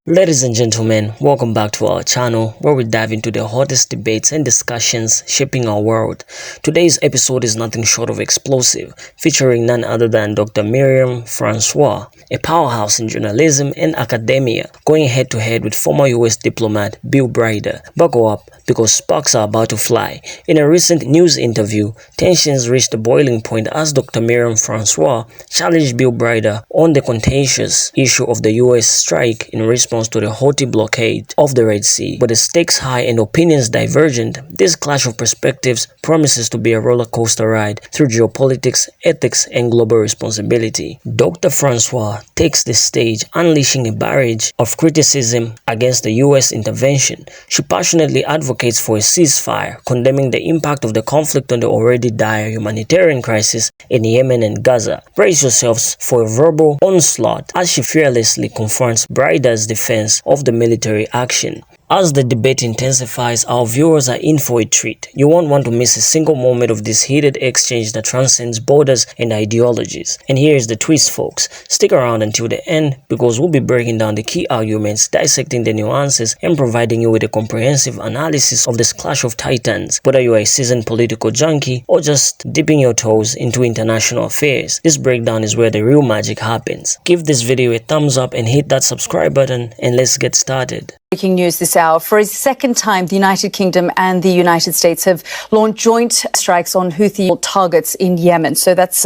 Ladies and gentlemen, welcome back to our channel where we dive into the hottest debates and discussions shaping our world. Today's episode is nothing short of explosive, featuring none other than Dr. Myriam Francois, a powerhouse in journalism and academia, going head to head with former US diplomat Bill Braider. Buckle up because sparks are about to fly. In a recent news interview, tensions reached a boiling point as Dr. Myriam Francois challenged Bill Braider on the contentious issue of the US strike in response to the Houthi blockade of the Red Sea. With the stakes high and opinions divergent, this clash of perspectives promises to be a roller coaster ride through geopolitics, ethics, and global responsibility. Dr. Francois takes the stage, unleashing a barrage of criticism against the US intervention. She passionately advocates for a ceasefire, condemning the impact of the conflict on the already dire humanitarian crisis in Yemen and Gaza. Brace yourselves for a verbal onslaught as she fearlessly confronts Braider's defense of the military action. As the debate intensifies, our viewers are in for a treat. You won't want to miss a single moment of this heated exchange that transcends borders and ideologies. And here's the twist, folks. Stick around until the end because we'll be breaking down the key arguments, dissecting the nuances, and providing you with a comprehensive analysis of this clash of titans. Whether you are a seasoned political junkie or just dipping your toes into international affairs, this breakdown is where the real magic happens. Give this video a thumbs up and hit that subscribe button, and let's get started. Breaking news this hour. For a second time, the United Kingdom and the United States have launched joint strikes on Houthi targets in Yemen. So that's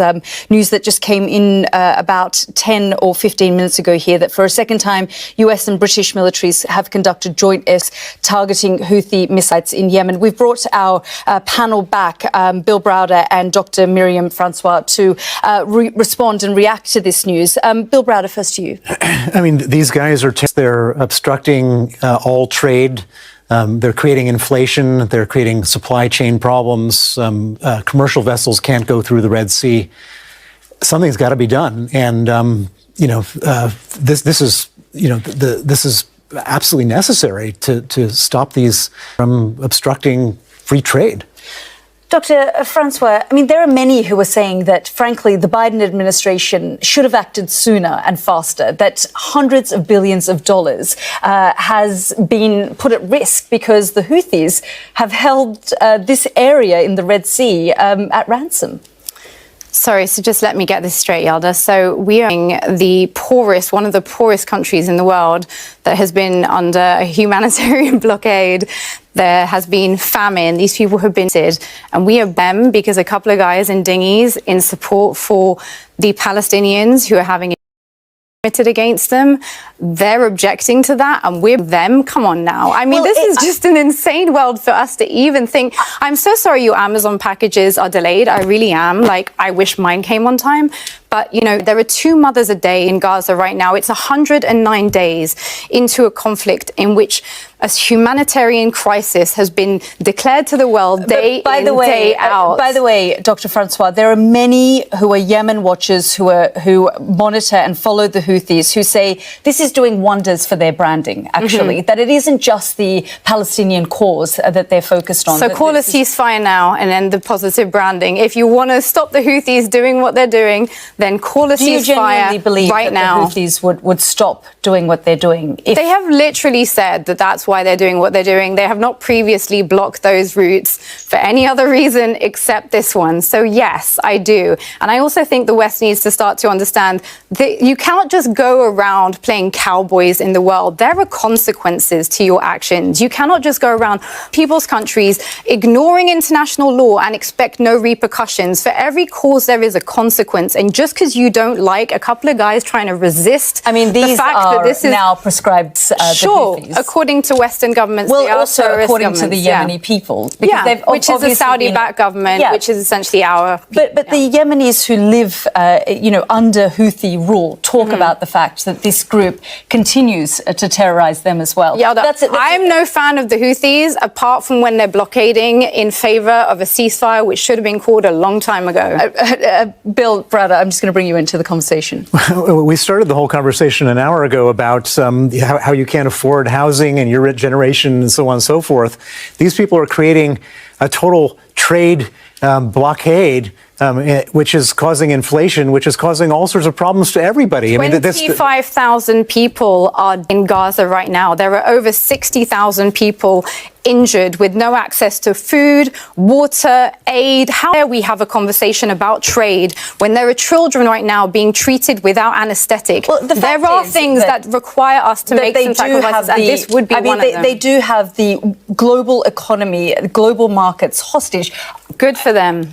news that just came in about 10 or 15 minutes ago here, that for a second time, US and British militaries have conducted joint airs targeting Houthi missiles in Yemen. We've brought our panel back, Bill Braider and Dr. Myriam Francois, to respond and react to this news. Bill Braider, first to you. I mean, these guys they're obstructing all trade. They're creating inflation. They're creating supply chain problems. Commercial vessels can't go through the Red Sea. Something's got to be done. And this is absolutely necessary to stop these from obstructing free trade. Dr. Francois, I mean, there are many who are saying that, frankly, the Biden administration should have acted sooner and faster, that hundreds of billions of dollars has been put at risk because the Houthis have held this area in the Red Sea at ransom. Sorry, so just let me get this straight, Yalda. So we are one of the poorest countries in the world that has been under a humanitarian blockade. There has been famine. These people have been dead. And we are them because a couple of guys in dinghies in support for the Palestinians who are having committed against them, they're objecting to that, and we're them. Come on now. I mean, this is just an insane world for us to even think. I'm so sorry your Amazon packages are delayed. I really am. Like, I wish mine came on time. But, you know, there are 2 mothers a day in Gaza right now. It's 109 days into a conflict in which a humanitarian crisis has been declared to the world day day out. By the way, Dr. Francois, there are many who are Yemen watchers who monitor and follow the Houthis, who say this is doing wonders for their branding, actually, that it isn't just the Palestinian cause that they're focused on. So call a ceasefire now and end the positive branding. If you want to stop the Houthis doing what they're doing, then call a ceasefire right now. Do you genuinely believe that the Houthis would stop doing what they're doing? They have literally said that that's why they're doing what they're doing. They have not previously blocked those routes for any other reason except this one. So yes, I do. And I also think the West needs to start to understand that you cannot just go around playing cowboys in the world. There are consequences to your actions. You cannot just go around people's countries ignoring international law and expect no repercussions. For every cause, there is a consequence. And just because you don't like a couple of guys trying to resist, I mean, these are now prescribed. Sure, according to Western governments, well, also according to the Yemeni people, because they've which is a Saudi-backed government, which is essentially our. But the Yemenis who live, under Houthi rule, talk about the fact that this group continues to terrorize them as well. Yeah, I'm no fan of the Houthis, apart from when they're blockading in favor of a ceasefire, which should have been called a long time ago. Bill Braider, I'm just going to bring you into the conversation. We started the whole conversation an hour ago about how you can't afford housing and your generation and so on and so forth. These people are creating a total trade blockade which is causing inflation, which is causing all sorts of problems to everybody. 25,000 people are in Gaza right now. There are over 60,000 people injured with no access to food, water, aid. How dare we have a conversation about trade when there are children right now being treated without anesthetic? Well, there are things that require us to make some sacrifices, and this would be one of them. They do have the global economy, global markets hostage. Good for them.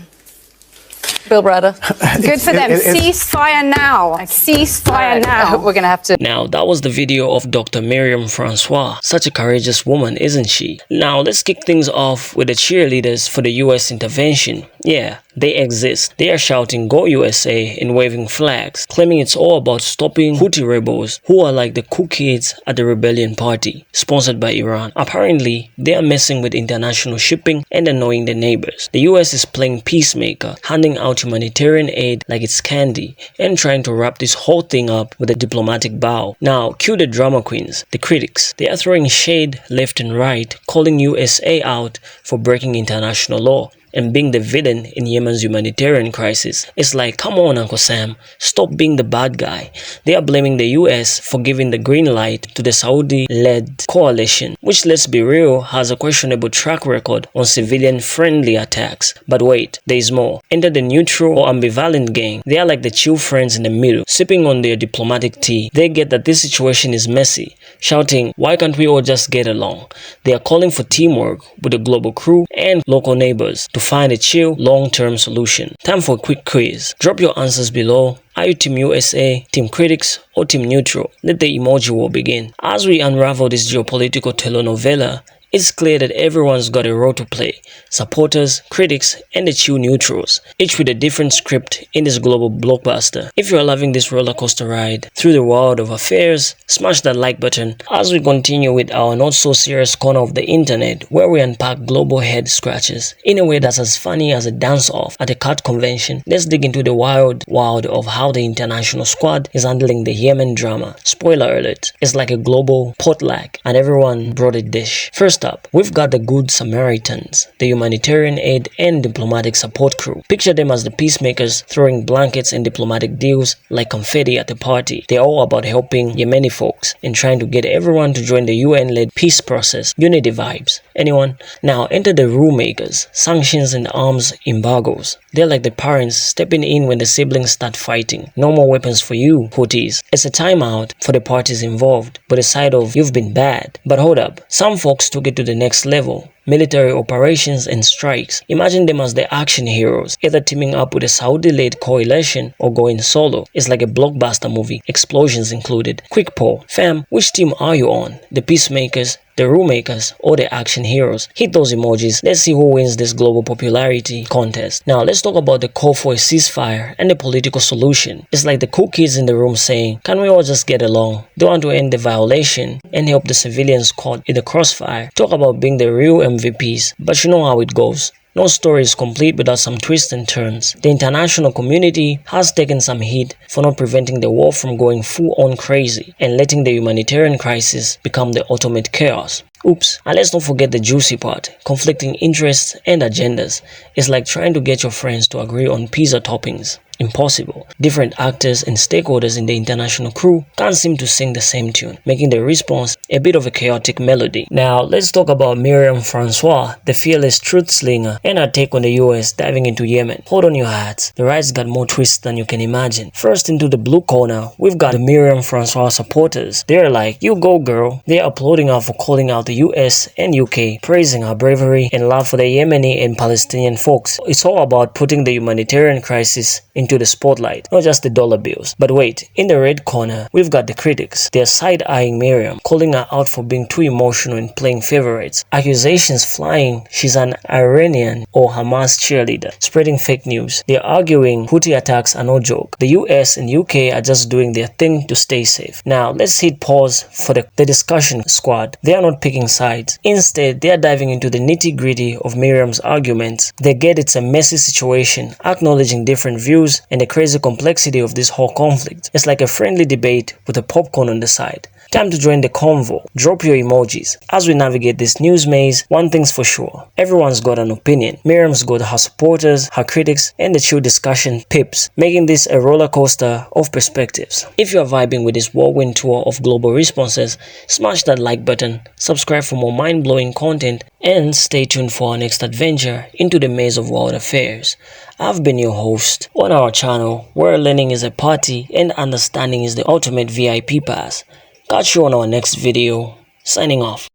Bill Browder. Good for them. Ceasefire now. Ceasefire now. We're going to have to... Now, that was the video of Dr. Myriam Francois. Such a courageous woman, isn't she? Now, let's kick things off with the cheerleaders for the US intervention. Yeah, they exist. They are shouting "Go USA" and waving flags, claiming it's all about stopping Houthi rebels who are like the cool kids at the rebellion party, sponsored by Iran. Apparently, they are messing with international shipping and annoying their neighbors. The US is playing peacemaker, handing out humanitarian aid like it's candy, and trying to wrap this whole thing up with a diplomatic bow. Now, cue the drama queens, the critics. They are throwing shade left and right, calling USA out for breaking international law and being the villain in Yemen's humanitarian crisis. It's like, come on, Uncle Sam, stop being the bad guy. They are blaming the US for giving the green light to the Saudi-led coalition, which, let's be real, has a questionable track record on civilian-friendly attacks. But wait, there is more. Enter the neutral or ambivalent gang. They are like the chill friends in the middle, sipping on their diplomatic tea. They get that this situation is messy, shouting, why can't we all just get along? They are calling for teamwork with the global crew and local neighbors to find a chill, long-term solution. Time for a quick quiz. Drop your answers below. Are you Team USA, Team Critics, or Team Neutral? Let the emoji war begin. As we unravel this geopolitical telenovela, it's clear that everyone's got a role to play. Supporters, critics, and the chill neutrals, each with a different script in this global blockbuster. If you are loving this roller coaster ride through the world of affairs, smash that like button as we continue with our not so serious corner of the internet, where we unpack global head scratches in a way that's as funny as a dance-off at a cat convention. Let's dig into the wild of how the international squad is handling the Yemen drama. Spoiler alert, it's like a global potluck and everyone brought a dish. First up, we've got the Good Samaritans, the humanitarian aid and diplomatic support crew. Picture them as the peacemakers throwing blankets and diplomatic deals like confetti at a party. They're all about helping Yemeni folks and trying to get everyone to join the UN-led peace process. Unity vibes. Anyone? Now enter the rule makers, sanctions and arms embargoes. They're like the parents stepping in when the siblings start fighting. No more weapons for you, Houthis. It's a timeout for the parties involved, but a side of you've been bad. But hold up, some folks took it to the next level. Military operations and strikes. Imagine them as the action heroes, either teaming up with a Saudi-led coalition or going solo. It's like a blockbuster movie, explosions included. Quick poll, fam, which team are you on? The peacemakers, the rule makers, or the action heroes? Hit those emojis. Let's see who wins this global popularity contest. Now let's talk about the call for a ceasefire and the political solution. It's like the cool kids in the room saying, can we all just get along? They want to end the violation and help the civilians caught in the crossfire. Talk about being the real MVPs, but you know how it goes. No story is complete without some twists and turns. The international community has taken some heat for not preventing the war from going full-on crazy and letting the humanitarian crisis become the ultimate chaos. Oops, and let's not forget the juicy part, conflicting interests and agendas. It's like trying to get your friends to agree on pizza toppings. Impossible. Different actors and stakeholders in the international crew can't seem to sing the same tune, making the response a bit of a chaotic melody. Now, let's talk about Myriam Francois, the fearless truth slinger, and her take on the US diving into Yemen. Hold on your hats, the ride's got more twists than you can imagine. First, into the blue corner, we've got the Myriam Francois supporters. They're like, you go girl. They're applauding her for calling out the US and UK, praising her bravery and love for the Yemeni and Palestinian folks. It's all about putting the humanitarian crisis into the spotlight, not just the dollar bills. But wait, in the red corner, we've got the critics. They're side-eyeing Myriam, calling her out for being too emotional and playing favorites. Accusations flying she's an Iranian or Hamas cheerleader, spreading fake news. They're arguing Houthi attacks are no joke. The US and UK are just doing their thing to stay safe. Now, let's hit pause for the discussion squad. They are not picking sides. Instead, they are diving into the nitty-gritty of Myriam's arguments. They get it's a messy situation, acknowledging different views and the crazy complexity of this whole conflict. It's like a friendly debate with a popcorn on the side. Time to join the convo. Drop your emojis. As we navigate this news maze, one thing's for sure. Everyone's got an opinion. Myriam's got her supporters, her critics, and the chill discussion pips, making this a roller coaster of perspectives. If you are vibing with this whirlwind tour of global responses, smash that like button, subscribe for more mind-blowing content, and stay tuned for our next adventure into the maze of world affairs. I've been your host on our channel, where learning is a party and understanding is the ultimate VIP pass. Catch you on our next video. Signing off.